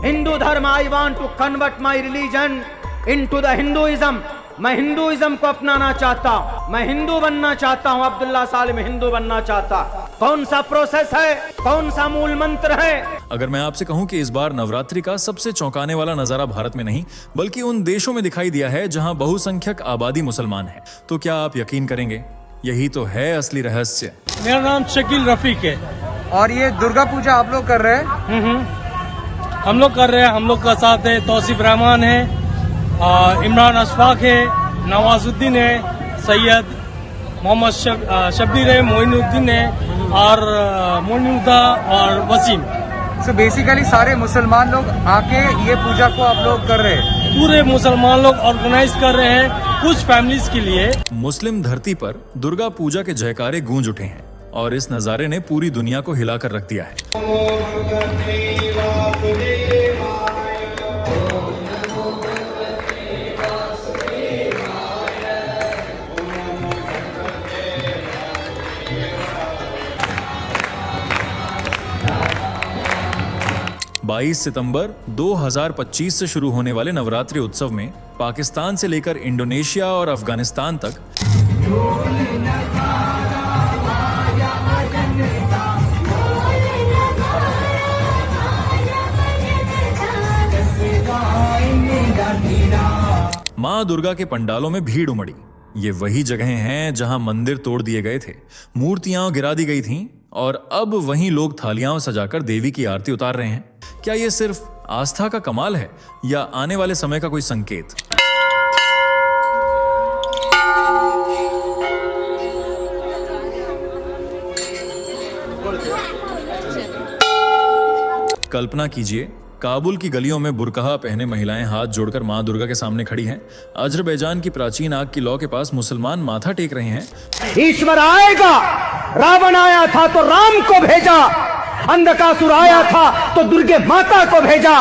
हिंदू धर्म, I want to convert my religion into the Hinduism. मैं Hinduism को अपनाना चाहता हूँ, मैं हिंदू बनना चाहता हूँ। अब्दुल्ला सालिम हिंदू बनना चाहता। कौन सा प्रोसेस है, कौन सा मूल मंत्र है? अगर मैं आपसे कहूं कि इस बार नवरात्रि का सबसे चौंकाने वाला नजारा भारत में नहीं बल्कि उन देशों में दिखाई दिया है जहां बहुसंख्यक आबादी मुसलमान है, तो क्या आप यकीन करेंगे? यही तो है असली रहस्य। मेरा नाम शकील रफीक है। और ये दुर्गा पूजा आप लोग कर रहे हैं? हम लोग कर रहे हैं। हम लोग का साथ है तौसीफ रहमान है, इमरान अशफाक है, नवाजुद्दीन है, सैयद मोहम्मद शब्बीर है, मोइनुद्दीन है और मोइनुद्दा और वसीम। सो बेसिकली सारे मुसलमान लोग आके ये पूजा को आप लोग कर रहे हैं? पूरे मुसलमान लोग ऑर्गेनाइज कर रहे हैं कुछ फैमिलीज के लिए। मुस्लिम धरती पर दुर्गा पूजा के जयकारे गूंज उठे हैं और इस नजारे ने पूरी दुनिया को हिलाकर रख दिया है। 22 सितंबर 2025 से शुरू होने वाले नवरात्रि उत्सव में पाकिस्तान से लेकर इंडोनेशिया और अफगानिस्तान तक मां दुर्गा के पंडालों में भीड़ उमड़ी। ये वही जगहें हैं जहां मंदिर तोड़ दिए गए थे, मूर्तियां गिरा दी गई थीं और अब वहीं लोग थालियां सजाकर देवी की आरती उतार रहे हैं। क्या ये सिर्फ आस्था का कमाल है या आने वाले समय का कोई संकेत? कल्पना कीजिए, काबुल की गलियों में बुरकहा पहने महिलाएं हाथ जोड़कर मां दुर्गा के सामने खड़ी हैं। अजरबैजान की प्राचीन आग की लौ के पास मुसलमान माथा टेक रहे हैं। ईश्वर आएगा, रावण आया था तो राम को भेजा, अंधकासुर आया था तो दुर्गे माता को भेजा,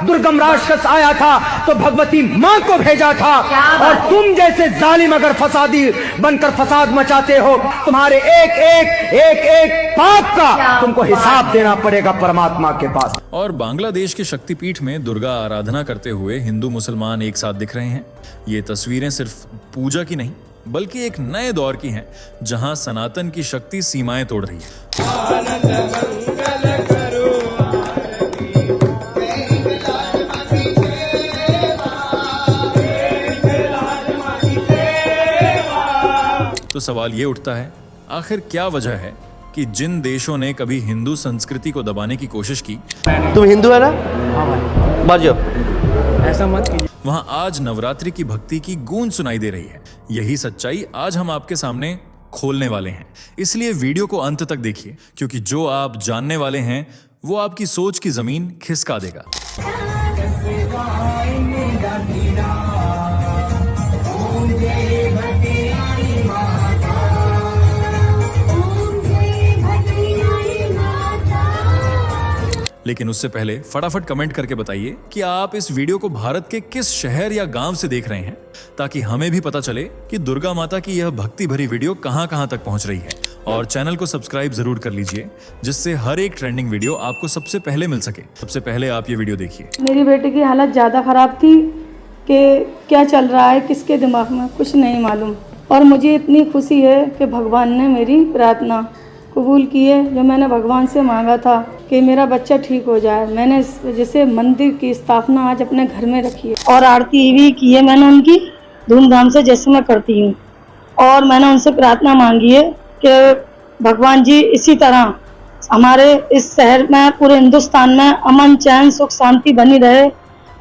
दुर्गम राक्षस आया था तो भगवती मां को भेजा था। और तुम जैसे जालिम अगर फसादी बनकर फसाद मचाते हो, तुम्हारे एक पाप का तुमको हिसाब देना पड़ेगा परमात्मा के पास। और बांग्लादेश के शक्तिपीठ में दुर्गा आराधना करते हुए हिंदू मुसलमान एक साथ दिख रहे हैं। ये तस्वीरें सिर्फ पूजा की नहीं बल्कि एक नए दौर की हैं, जहां सनातन की शक्ति सीमाएं तोड़ रही है। तो सवाल ये उठता है, आखिर क्या वजह है कि जिन देशों ने कभी हिंदू संस्कृति को दबाने की कोशिश की, तुम हिंदू है ना? हाँ भाई। बाजो, ऐसा मत कीजिए। वहां आज नवरात्रि की भक्ति की गूंज सुनाई दे रही है। यही सच्चाई आज हम आपके सामने खोलने वाले हैं। इसलिए वीडियो को अंत तक देखिए, क्योंकि जो आप जानने वाले हैं वो आपकी सोच की जमीन खिसका देगा। लेकिन उससे पहले फटाफट कमेंट करके बताइए कि आप इस वीडियो को भारत के किस शहर या गांव से देख रहे हैं, ताकि हमें भी पता चले कि दुर्गा माता की यह भक्ति भरी वीडियो कहां-कहां तक पहुंच रही है। और चैनल को सब्सक्राइब जरूर कर लीजिए, जिससे हर एक ट्रेंडिंग वीडियो आपको सबसे पहले मिल सके। सबसे पहले आप ये वीडियो देखिए। मेरी बेटी की हालत ज़्यादा ख़राब थी कि क्या चल रहा है किसके दिमाग में कुछ नहीं मालूम, और मुझे इतनी खुशी है कि भगवान ने मेरी प्रार्थना कबूल की है। जो मैंने भगवान से मांगा था कि मेरा बच्चा ठीक हो जाए, मैंने इस वजह से मंदिर की स्थापना आज अपने घर में रखी है और आरती भी की है मैंने उनकी धूमधाम से, जैसे मैं करती हूँ। और मैंने उनसे प्रार्थना मांगी है कि भगवान जी इसी तरह हमारे इस शहर में, पूरे हिंदुस्तान में अमन चैन सुख शांति बनी रहे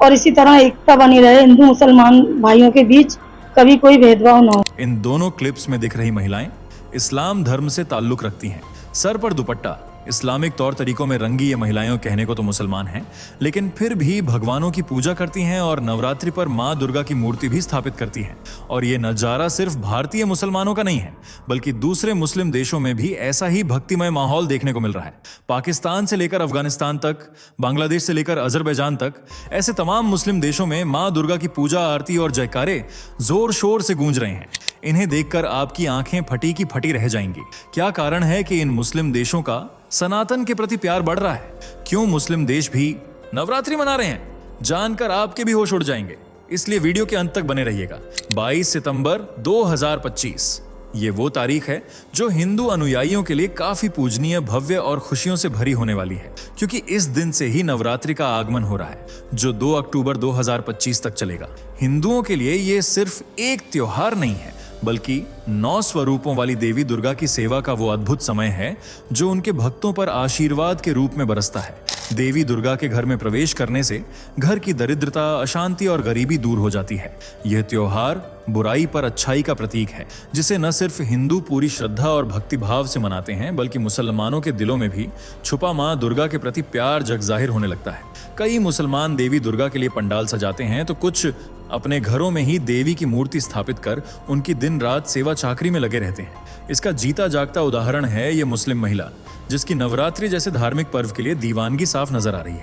और इसी तरह एकता बनी रहे, हिंदू मुसलमान भाइयों के बीच कभी कोई भेदभाव न हो। इन दोनों क्लिप्स में दिख रही महिलाएं इस्लाम धर्म से ताल्लुक रखती हैं। सर पर दुपट्टा, इस्लामिक तौर तरीकों में रंगी ये महिलाएं कहने को तो मुसलमान हैं, लेकिन फिर भी भगवानों की पूजा करती हैं और नवरात्रि पर मां दुर्गा की मूर्ति भी स्थापित करती हैं। और ये नजारा सिर्फ भारतीय मुसलमानों का नहीं है, बल्कि दूसरे मुस्लिम देशों में भी ऐसा ही भक्तिमय माहौल देखने को मिल रहा है। पाकिस्तान से लेकर अफगानिस्तान तक, बांग्लादेश से लेकर अजरबैजान तक, ऐसे तमाम मुस्लिम देशों में मां दुर्गा की पूजा, आरती और जयकारे जोर शोर से गूंज रहे हैं। इन्हें देखकर आपकी आंखें फटी की फटी रह जाएंगी। क्या कारण है कि इन मुस्लिम देशों का सनातन के प्रति प्यार बढ़ रहा है? क्यों मुस्लिम देश भी नवरात्रि मना रहे हैं, जानकर आपके भी होश उड़ जाएंगे, इसलिए वीडियो के अंत तक बने रहिएगा। 22 सितंबर 2025 ये वो तारीख है जो हिंदू अनुयायियों के लिए काफी पूजनीय, भव्य और खुशियों से भरी होने वाली है, क्योंकि इस दिन से ही नवरात्रि का आगमन हो रहा है, जो 2 अक्टूबर 2025 तक चलेगा। हिंदुओं के लिए ये सिर्फ एक त्योहार नहीं है, बल्कि 9 स्वरूपों वाली देवी दुर्गा की सेवा का वो अद्भुत समय है जो उनके भक्तों पर आशीर्वाद के रूप में बरसता है। देवी दुर्गा के घर में प्रवेश करने से घर की दरिद्रता, अशांति और गरीबी दूर हो जाती है। यह त्योहार बुराई पर अच्छाई का प्रतीक है, जिसे न सिर्फ हिंदू पूरी श्रद्धा और भक्ति भाव से मनाते हैं, बल्कि मुसलमानों के दिलों में भी छुपा मां दुर्गा के प्रति प्यार जग जाहिर होने लगता है। कई मुसलमान देवी दुर्गा के लिए पंडाल सजाते हैं, तो कुछ अपने घरों में ही देवी की मूर्ति स्थापित कर उनकी दिन रात सेवा चाकरी में लगे रहते हैं। इसका जीता जागता उदाहरण है ये मुस्लिम महिला, जिसकी नवरात्रि जैसे धार्मिक पर्व के लिए दीवानगी साफ नजर आ रही है।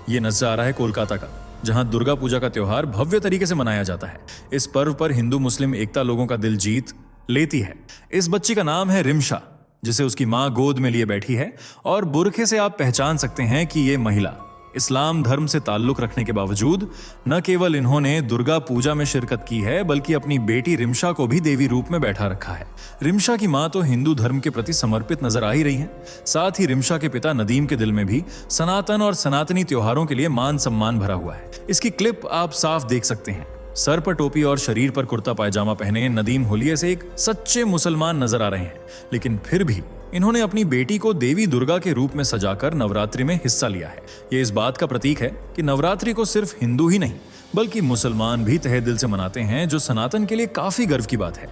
ये नजारा है कोलकाता का, जहां दुर्गा पूजा का त्योहार भव्य तरीके से मनाया जाता है। इस पर्व पर हिंदू मुस्लिम एकता लोगों का दिल जीत लेती है। इस बच्ची का नाम है रिमशा, जिसे उसकी मां गोद में लिए बैठी है, और बुरखे से आप पहचान सकते हैं कि ये महिला इस्लाम धर्म से ताल्लुक रखने के बावजूद न केवल इन्होंने दुर्गा पूजा में शिरकत की है, बल्कि अपनी बेटी रिमशा को भी देवी रूप में बैठा रखा है। रिमशा की मां तो हिंदू धर्म के प्रति समर्पित नजर आ ही रही हैं। साथ ही रिमशा के पिता नदीम के दिल में भी सनातन और सनातनी त्योहारों के लिए मान सम्मान भरा हुआ है। इसकी क्लिप आप साफ देख सकते हैं। सर पर टोपी और शरीर पर कुर्ता पायजामा पहने नदीम होलिये से एक सच्चे मुसलमान नजर आ रहे हैं, लेकिन फिर भी इन्होंने अपनी बेटी को देवी दुर्गा के रूप में सजाकर नवरात्रि में हिस्सा लिया है। ये इस बात का प्रतीक है कि नवरात्रि को सिर्फ हिंदू ही नहीं, बल्कि मुसलमान भी तहे दिल से मनाते हैं, जो सनातन के लिए काफी गर्व की बात है।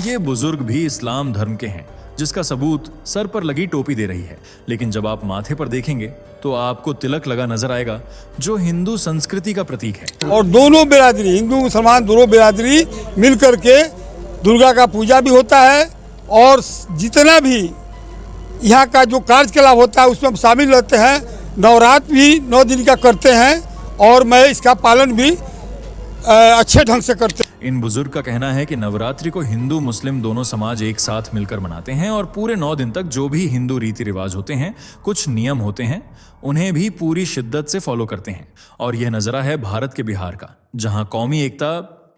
ये बुजुर्ग भी इस्लाम धर्म के हैं, जिसका सबूत सर पर लगी टोपी दे रही है, लेकिन जब आप माथे पर देखेंगे तो आपको तिलक लगा नजर आएगा, जो हिंदू संस्कृति का प्रतीक है। और दोनों बिरादरी, हिंदू मुसलमान दोनों बिरादरी मिल करके दुर्गा का पूजा भी होता है, और जितना भी यहाँ का जो कार्यकलाप होता है उसमें हम शामिल रहते हैं। नवरात्र भी 9 दिन का करते हैं, और मैं इसका पालन भी अच्छे ढंग से करते हैं। इन बुजुर्ग का कहना है कि नवरात्रि को हिंदू मुस्लिम दोनों समाज एक साथ मिलकर मनाते हैं, और पूरे 9 दिन तक जो भी हिंदू रीति रिवाज होते हैं, कुछ नियम होते हैं, उन्हें भी पूरी शिद्दत से फॉलो करते हैं। और यह नजरा है भारत के बिहार का, जहां कौमी एकता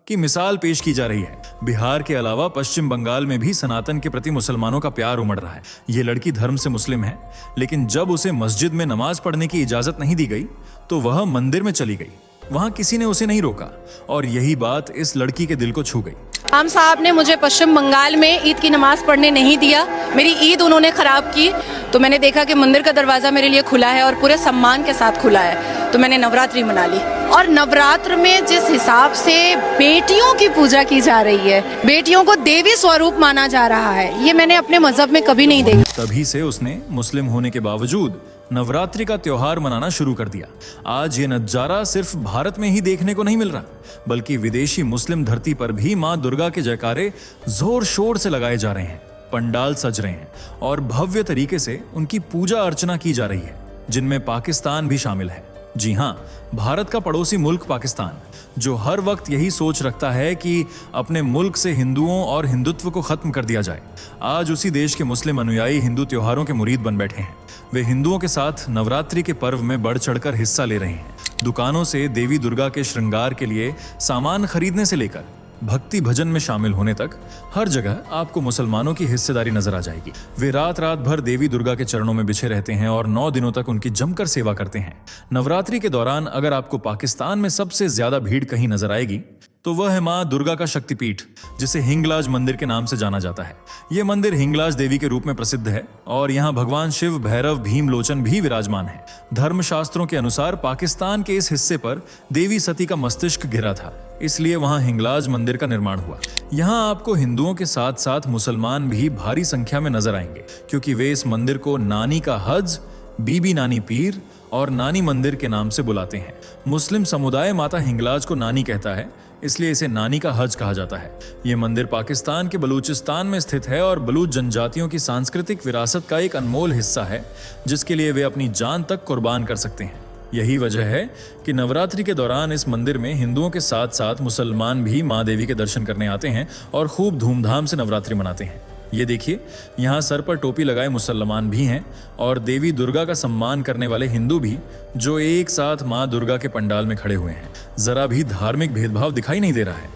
की मिसाल पेश की जा रही है। बिहार के अलावा पश्चिम बंगाल में भी सनातन के प्रति मुसलमानों का प्यार उमड़ रहा है। ये लड़की धर्म से मुस्लिम है, लेकिन जब उसे मस्जिद में नमाज पढ़ने की इजाजत नहीं दी गई तो वह मंदिर में चली गई। वहां किसी ने उसे नहीं रोका, और यही बात इस लड़की के दिल को छू गई। इमाम साहब ने मुझे पश्चिम बंगाल में ईद की नमाज पढ़ने नहीं दिया, मेरी ईद उन्होंने खराब की। तो मैंने देखा कि मंदिर का दरवाजा मेरे लिए खुला है और पूरे सम्मान के साथ खुला है, तो मैंने नवरात्रि मना ली। और नवरात्र में जिस हिसाब से बेटियों की पूजा की जा रही है, बेटियों को देवी स्वरूप माना जा रहा है, ये मैंने अपने मजहब में कभी नहीं देखा। तभी से उसने मुस्लिम होने के बावजूद नवरात्रि का त्योहार मनाना शुरू कर दिया। आज ये नजारा सिर्फ भारत में ही देखने को नहीं मिल रहा, बल्कि विदेशी मुस्लिम धरती पर भी मां दुर्गा के जयकारे जोर शोर से लगाए जा रहे हैं। पंडाल सज रहे हैं और भव्य तरीके से उनकी पूजा अर्चना की जा रही है, जिनमें पाकिस्तान भी शामिल है। जी हाँ, भारत का पड़ोसी मुल्क पाकिस्तान, जो हर वक्त यही सोच रखता है कि अपने मुल्क से हिंदुओं और हिंदुत्व को खत्म कर दिया जाए। आज उसी देश के मुस्लिम अनुयायी हिंदू त्योहारों के मुरीद बन बैठे हैं। वे हिंदुओं के साथ नवरात्रि के पर्व में बढ़ चढ़कर हिस्सा ले रहे हैं। दुकानों से देवी दुर्गा के श्रृंगार के लिए सामान खरीदने से लेकर भक्ति भजन में शामिल होने तक हर जगह आपको मुसलमानों की हिस्सेदारी नजर आ जाएगी। वे रात रात भर देवी दुर्गा के चरणों में बिछे रहते हैं और 9 दिनों तक उनकी जमकर सेवा करते हैं। नवरात्रि के दौरान अगर आपको पाकिस्तान में सबसे ज्यादा भीड़ कहीं नजर आएगी तो वह है मां दुर्गा का शक्तिपीठ, जिसे हिंगलाज मंदिर के नाम से जाना जाता है। यह मंदिर हिंगलाज देवी के रूप में प्रसिद्ध है और यहाँ भगवान शिव, भैरव, भीम लोचन भी विराजमान है। धर्मशास्त्रों के अनुसार पाकिस्तान के इस हिस्से पर देवी सती का मस्तिष्क गिरा था, इसलिए वहां हिंगलाज मंदिर का निर्माण हुआ। यहाँ आपको हिंदुओं के साथ साथ मुसलमान भी भारी संख्या में नजर आएंगे, क्योंकि वे इस मंदिर को नानी का हज, बीबी नानी पीर और नानी मंदिर के नाम से बुलाते हैं। मुस्लिम समुदाय माता हिंगलाज को नानी कहता है, इसलिए इसे नानी का हज कहा जाता है। यह मंदिर पाकिस्तान के बलूचिस्तान में स्थित है और बलूच जनजातियों की सांस्कृतिक विरासत का एक अनमोल हिस्सा है, जिसके लिए वे अपनी जान तक कुर्बान कर सकते हैं। यही वजह है कि नवरात्रि के दौरान इस मंदिर में हिंदुओं के साथ साथ मुसलमान भी माँ देवी के दर्शन करने आते हैं और खूब धूमधाम से नवरात्रि मनाते हैं। ये देखिए, यहाँ सर पर टोपी लगाए मुसलमान भी हैं और देवी दुर्गा का सम्मान करने वाले हिंदू भी, जो एक साथ माँ दुर्गा के पंडाल में खड़े हुए हैं। जरा भी धार्मिक भेदभाव दिखाई नहीं दे रहा है।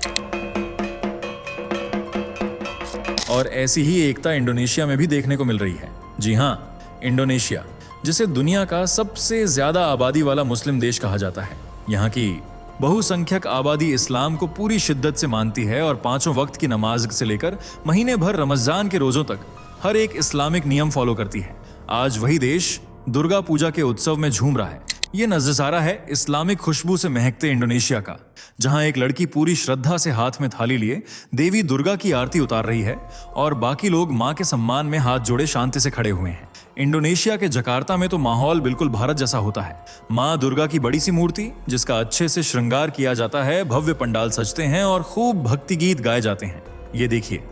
और ऐसी ही एकता इंडोनेशिया में भी देखने को मिल रही है। जी हाँ, इंडोनेशिया, जिसे दुनिया का सबसे ज्यादा आबादी वाला मुस्लिम देश कहा जाता है। यहाँ की बहुसंख्यक आबादी इस्लाम को पूरी शिद्दत से मानती है और 5 वक्त की नमाज से लेकर महीने भर रमजान के रोजों तक हर एक इस्लामिक नियम फॉलो करती है। आज वही देश दुर्गा पूजा के उत्सव में झूम रहा है। ये नजारा है इस्लामिक खुशबू से महकते इंडोनेशिया का, जहां एक लड़की पूरी श्रद्धा से हाथ में थाली लिए देवी दुर्गा की आरती उतार रही है और बाकी लोग मां के सम्मान में हाथ जोड़े शांति से खड़े हुए हैं। इंडोनेशिया के जकार्ता में तो माहौल बिल्कुल भारत जैसा होता है। मां दुर्गा की बड़ी सी मूर्ति, जिसका अच्छे से श्रृंगार किया जाता है, भव्य पंडाल सजते हैं और खूब भक्ति गीत गाए जाते हैं। ये देखिए,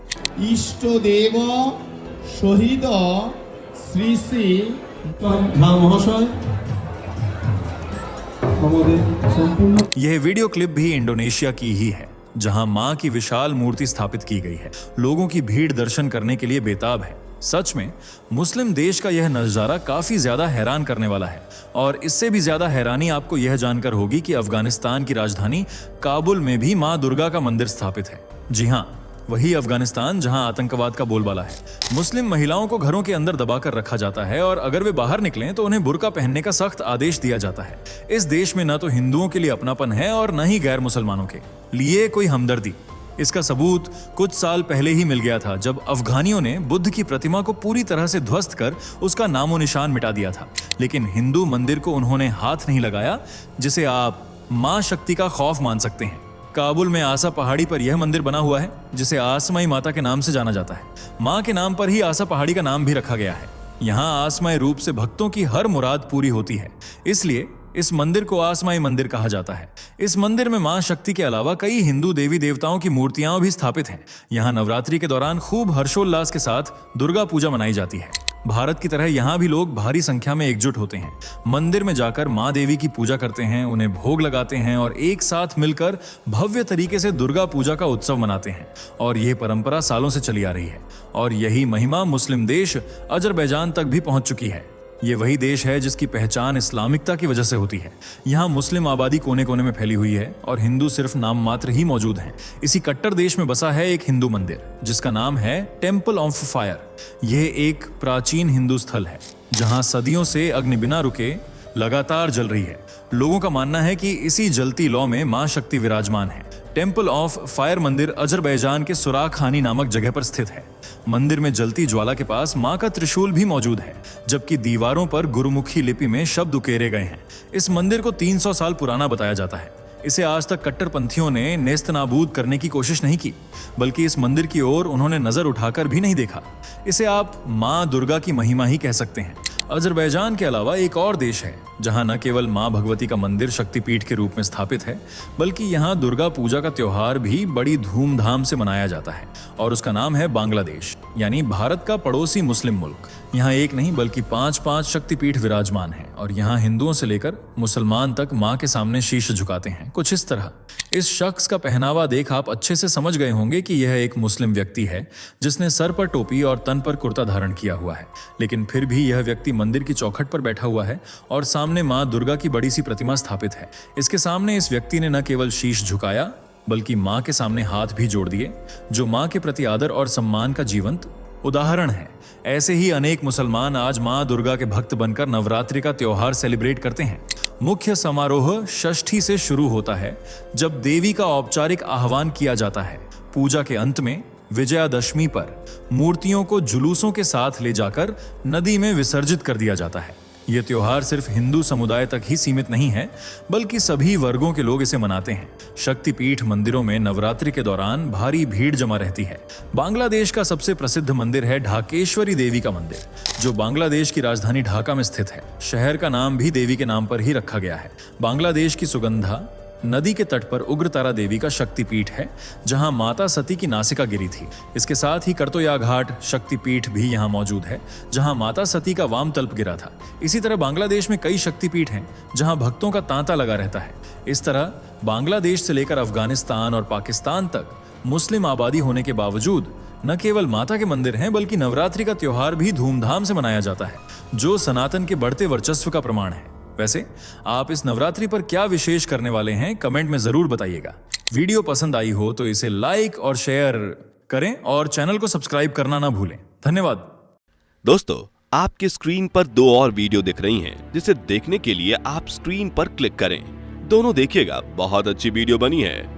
इष्ट देव शहीद श्री श्री महाशय। यह वीडियो क्लिप भी इंडोनेशिया की ही है, जहां मां की विशाल मूर्ति स्थापित की गई है। लोगों की भीड़ दर्शन करने के लिए बेताब है। सच में मुस्लिम देश का यह नजारा काफी ज्यादा हैरान करने वाला है। और इससे भी ज्यादा हैरानी आपको यह जानकर होगी कि अफगानिस्तान की राजधानी काबुल में भी मां दुर्गा का मंदिर स्थापित है। जी हाँ, वही अफगानिस्तान जहां आतंकवाद का बोलबाला है। मुस्लिम महिलाओं को घरों के अंदर दबाकर रखा जाता है और अगर वे बाहर निकलें तो उन्हें बुर्का पहनने का सख्त आदेश दिया जाता है। इस देश में न तो हिंदुओं के लिए अपनापन है और न ही गैर मुसलमानों के लिए कोई हमदर्दी। इसका सबूत कुछ साल पहले ही मिल गया था, जब अफगानियों ने बुद्ध की प्रतिमा को पूरी तरह से ध्वस्त कर उसका नामो निशान मिटा दिया था। लेकिन हिंदू मंदिर को उन्होंने हाथ नहीं लगाया, जिसे आप मां शक्ति का खौफ मान सकते हैं। काबुल में आसा पहाड़ी पर यह मंदिर बना हुआ है, जिसे आसमाई माता के नाम से जाना जाता है। मां के नाम पर ही आसा पहाड़ी का नाम भी रखा गया है। यहाँ आसमाई रूप से भक्तों की हर मुराद पूरी होती है, इसलिए इस मंदिर को आसमाई मंदिर कहा जाता है। इस मंदिर में मां शक्ति के अलावा कई हिंदू देवी देवताओं की मूर्तियां भी स्थापित हैं। यहाँ नवरात्रि के दौरान खूब हर्षोल्लास के साथ दुर्गा पूजा मनाई जाती है। भारत की तरह यहाँ भी लोग भारी संख्या में एकजुट होते हैं, मंदिर में जाकर मां देवी की पूजा करते हैं, उन्हें भोग लगाते हैं और एक साथ मिलकर भव्य तरीके से दुर्गा पूजा का उत्सव मनाते हैं। और यह परंपरा सालों से चली आ रही है और यही महिमा मुस्लिम देश अजरबैजान तक भी पहुंच चुकी है। ये वही देश है जिसकी पहचान इस्लामिकता की वजह से होती है। यहाँ मुस्लिम आबादी कोने कोने में फैली हुई है और हिंदू सिर्फ नाम मात्र ही मौजूद हैं। इसी कट्टर देश में बसा है एक हिंदू मंदिर, जिसका नाम है टेम्पल ऑफ फायर। यह एक प्राचीन हिंदू स्थल है, जहाँ सदियों से अग्नि बिना रुके लगातार जल रही है। लोगों का मानना है कि इसी जलती लौ में मां शक्ति विराजमान है। टेम्पल ऑफ फायर मंदिर अजरबैजान के सुराख खानी नामक जगह पर स्थित है। मंदिर में जलती ज्वाला के पास मां का त्रिशूल भी मौजूद है, जबकि दीवारों पर गुरुमुखी लिपि में शब्द उकेरे गए हैं। इस मंदिर को 300 साल पुराना बताया जाता है। इसे आज तक कट्टरपंथियों ने नेस्तनाबूद करने की कोशिश नहीं की, बल्कि इस मंदिर की ओर उन्होंने नजर उठाकर भी नहीं देखा। इसे आप मां दुर्गा की महिमा ही कह सकते हैं। अजरबैजान के अलावा एक और देश है जहां न केवल मां भगवती का मंदिर शक्तिपीठ के रूप में स्थापित है, बल्कि यहां दुर्गा पूजा का त्योहार भी बड़ी धूमधाम से मनाया जाता है, और उसका नाम है बांग्लादेश, यानी भारत का पड़ोसी मुस्लिम मुल्क। यहाँ एक नहीं बल्कि 5 शक्तिपीठ विराजमान हैं और यहाँ हिंदुओं से लेकर मुसलमान तक मां के सामने शीश झुकाते हैं, कुछ इस तरह। इस शख्स का पहनावा देख आप अच्छे से समझ गए होंगे कि यह एक मुस्लिम व्यक्ति है, जिसने सर पर टोपी और तन पर कुर्ता धारण किया हुआ है। लेकिन फिर भी यह व्यक्ति मंदिर की चौखट पर बैठा हुआ है और सामने मां दुर्गा की बड़ी सी प्रतिमा स्थापित है। इसके सामने इस व्यक्ति ने न केवल शीश झुकाया, बल्कि मां के सामने हाथ भी जोड़ दिए, जो मां के प्रति आदर और सम्मान का जीवंत उदाहरण है। ऐसे ही अनेक मुसलमान आज मां दुर्गा के भक्त बनकर नवरात्रि का त्योहार सेलिब्रेट करते हैं। मुख्य समारोह षष्ठी से शुरू होता है, जब देवी का औपचारिक आह्वान किया जाता है। पूजा के अंत में विजयादशमी पर मूर्तियों को जुलूसों के साथ ले जाकर नदी में विसर्जित कर दिया जाता है। यह त्योहार सिर्फ हिंदू समुदाय तक ही सीमित नहीं है, बल्कि सभी वर्गों के लोग इसे मनाते हैं। शक्तिपीठ मंदिरों में नवरात्रि के दौरान भारी भीड़ जमा रहती है। बांग्लादेश का सबसे प्रसिद्ध मंदिर है ढाकेश्वरी देवी का मंदिर, जो बांग्लादेश की राजधानी ढाका में स्थित है। शहर का नाम भी देवी के नाम पर ही रखा गया है। बांग्लादेश की सुगंधा नदी के तट पर उग्रतारा देवी का शक्तिपीठ है, जहां माता सती की नासिका गिरी थी। इसके साथ ही करतोया घाट शक्तिपीठ भी यहां मौजूद है, जहां माता सती का वाम तल्प गिरा था। इसी तरह बांग्लादेश में कई शक्तिपीठ हैं, जहां भक्तों का तांता लगा रहता है। इस तरह बांग्लादेश से लेकर अफगानिस्तान और पाकिस्तान तक मुस्लिम आबादी होने के बावजूद न केवल माता के मंदिर हैं, बल्कि नवरात्रि का त्योहार भी धूमधाम से मनाया जाता है, जो सनातन के बढ़ते वर्चस्व का प्रमाण है। वैसे आप इस नवरात्रि पर क्या विशेष करने वाले हैं, कमेंट में जरूर बताइएगा। वीडियो पसंद आई हो तो इसे लाइक और शेयर करें और चैनल को सब्सक्राइब करना ना भूलें। धन्यवाद। दोस्तों, आपके स्क्रीन पर 2 और वीडियो दिख रही हैं, जिसे देखने के लिए आप स्क्रीन पर क्लिक करें। दोनों देखिएगा, बहुत अच्छी वीडियो बनी है।